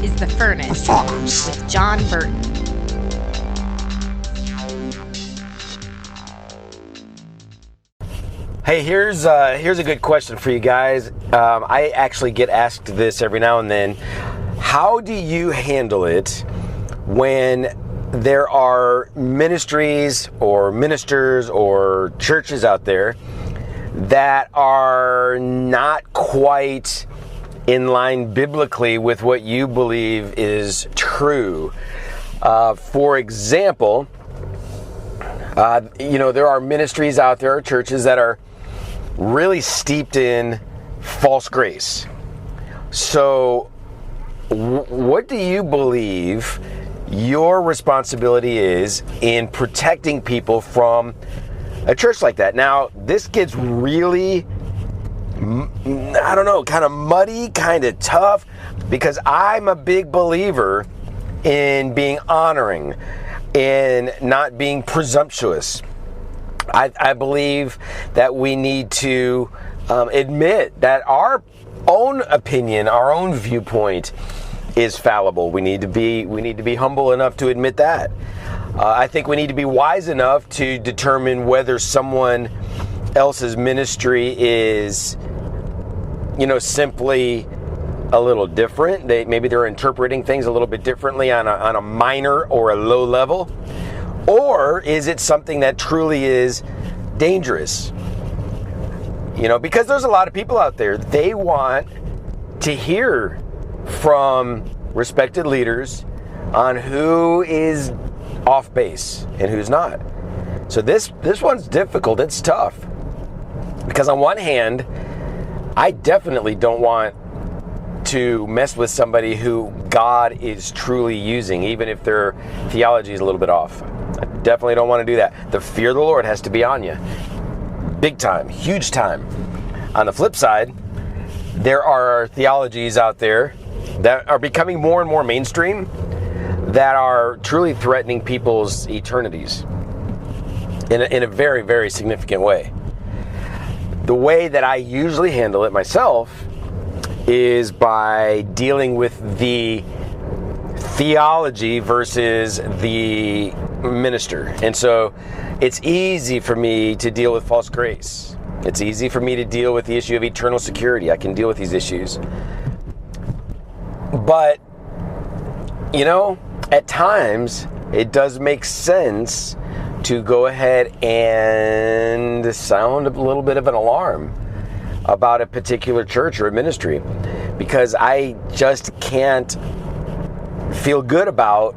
is The Furnace with John Burton. Hey, here's a good question for you guys. I actually get asked this every now and then. How do you handle it when there are ministries or ministers or churches out there that are not quite in line biblically with what you believe is true? For example, there are ministries out there, churches that are really steeped in false grace. So what do you believe your responsibility is in protecting people from a church like that? Now, this gets really, kind of muddy, kind of tough, because I'm a big believer in being honoring and not being presumptuous. I believe that we need to admit that our own opinion, our own viewpoint is fallible. We need to be humble enough to admit that. I think we need to be wise enough to determine whether someone else's ministry is, simply a little different. Maybe they're interpreting things a little bit differently on a minor or a low level. Or is it something that truly is dangerous? Because there's a lot of people out there, they want to hear from respected leaders on who is off base and who's not. So this one's difficult. It's tough. Because on one hand, I definitely don't want to mess with somebody who God is truly using, even if their theology is a little bit off. I definitely don't want to do that. The fear of the Lord has to be on you. Big time, huge time. On the flip side, there are theologies out there that are becoming more and more mainstream that are truly threatening people's eternities in a very, very significant way. The way that I usually handle it myself is by dealing with the theology versus the minister. And so it's easy for me to deal with false grace. It's easy for me to deal with the issue of eternal security. I can deal with these issues. But, at times it does make sense to go ahead and sound a little bit of an alarm about a particular church or a ministry, because I just can't feel good about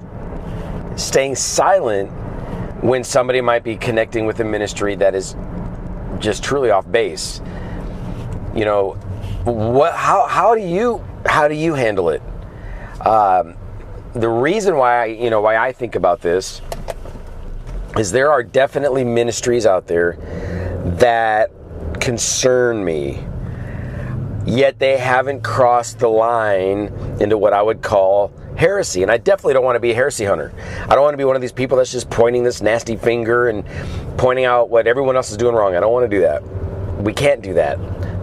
staying silent when somebody might be connecting with a ministry that is just truly off base. How do you handle it? The reason why I think about this is there are definitely ministries out there that concern me, yet they haven't crossed the line into what I would call heresy. And I definitely don't want to be a heresy hunter. I don't want to be one of these people that's just pointing this nasty finger and pointing out what everyone else is doing wrong. I don't want to do that. We can't do that.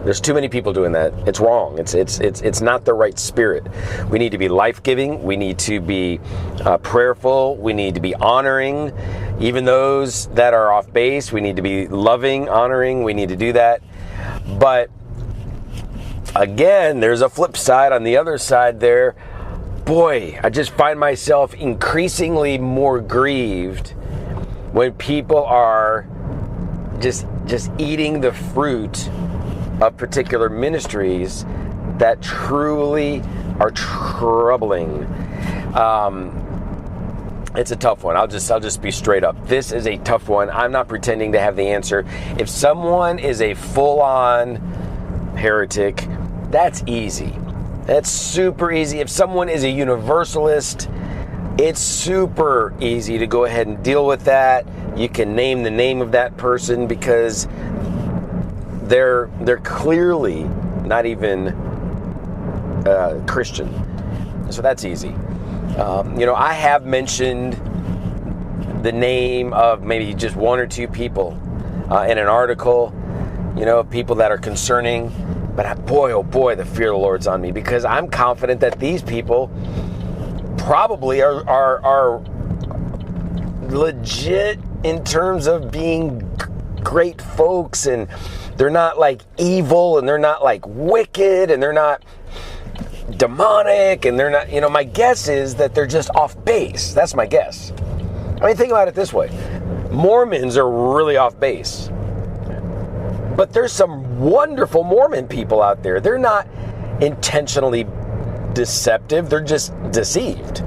There's too many people doing that. It's wrong. It's not the right spirit. We need to be life-giving. We need to be prayerful. We need to be honoring even those that are off base. We need to be loving, honoring. We need to do that. But again, there's a flip side on the other side there. Boy, I just find myself increasingly more grieved when people are just eating the fruit of particular ministries that truly are troubling. It's a tough one. I'll just be straight up. This is a tough one. I'm not pretending to have the answer. If someone is a full-on heretic, that's easy. That's super easy. If someone is a universalist, it's super easy to go ahead and deal with that. You can name the name of that person because they're clearly not even Christian. So that's easy. I have mentioned the name of maybe just one or two people in an article, people that are concerning. But boy, oh boy, the fear of the Lord's on me, because I'm confident that these people probably are legit in terms of being great folks, and they're not like evil, and they're not like wicked, and they're not demonic, and they're not, my guess is that they're just off base. That's my guess. I mean, think about it this way. Mormons are really off base. But there's some wonderful Mormon people out there. They're not intentionally deceptive. They're just deceived.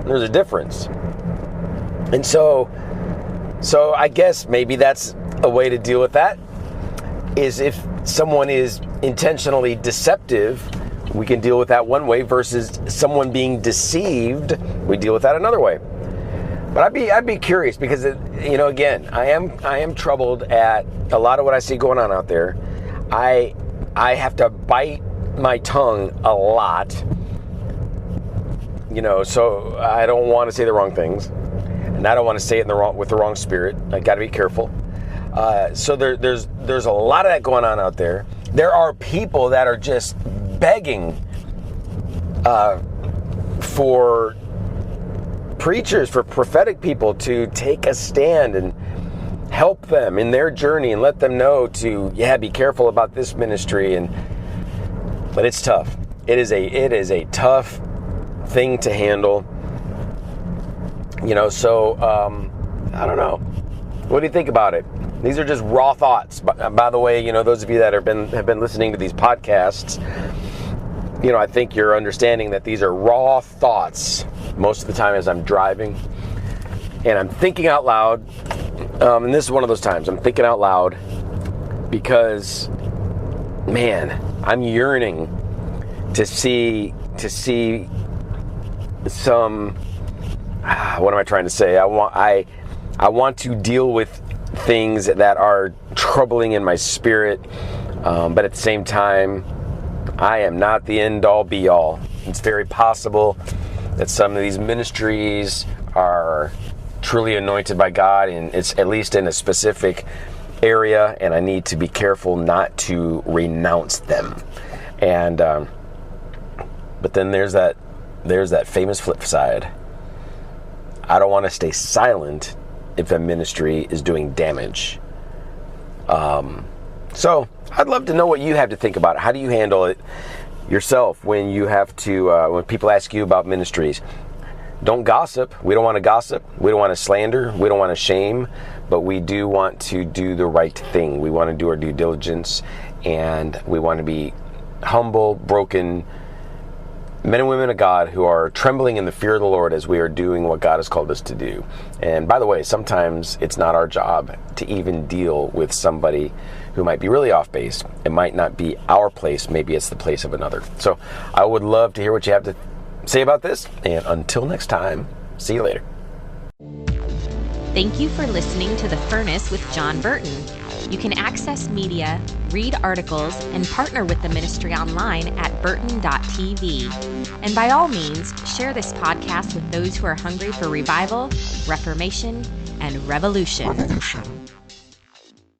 There's a difference. And so I guess maybe that's a way to deal with that, is if someone is intentionally deceptive, we can deal with that one way, versus someone being deceived, we deal with that another way. But I'd be curious, because again, I am troubled at a lot of what I see going on out there. I have to bite my tongue a lot, so I don't want to say the wrong things, and I don't want to say it with the wrong spirit. I got to be careful. So there's a lot of that going on out there. There are people that are just begging for preachers, for prophetic people to take a stand and help them in their journey and let them know to, be careful about this ministry. But it's tough. It is a tough thing to handle. So I don't know. What do you think about it? These are just raw thoughts. By the way, those of you that have been listening to these podcasts, I think you're understanding that these are raw thoughts most of the time as I'm driving, and I'm thinking out loud. And this is one of those times I'm thinking out loud because, man, I'm yearning to see some. What am I trying to say? I want to deal with things that are troubling in my spirit, but at the same time, I am not the end-all be-all. It's very possible that some of these ministries are truly anointed by God, and it's at least in a specific area, and I need to be careful not to renounce them. And but then there's that famous flip side. I don't want to stay silent if a ministry is doing damage. So I'd love to know what you have to think about it. How do you handle it yourself when you have to, when people ask you about ministries? Don't gossip. We don't want to gossip. We don't want to slander. We don't want to shame. But we do want to do the right thing. We want to do our due diligence, and we want to be humble, broken men and women of God who are trembling in the fear of the Lord as we are doing what God has called us to do. And by the way, sometimes it's not our job to even deal with somebody who might be really off base. It might not be our place. Maybe it's the place of another. So I would love to hear what you have to say about this. And until next time, see you later. Thank you for listening to The Furnace with John Burton. You can access media, read articles, and partner with the ministry online at burton.tv. And by all means, share this podcast with those who are hungry for revival, reformation, and revolution.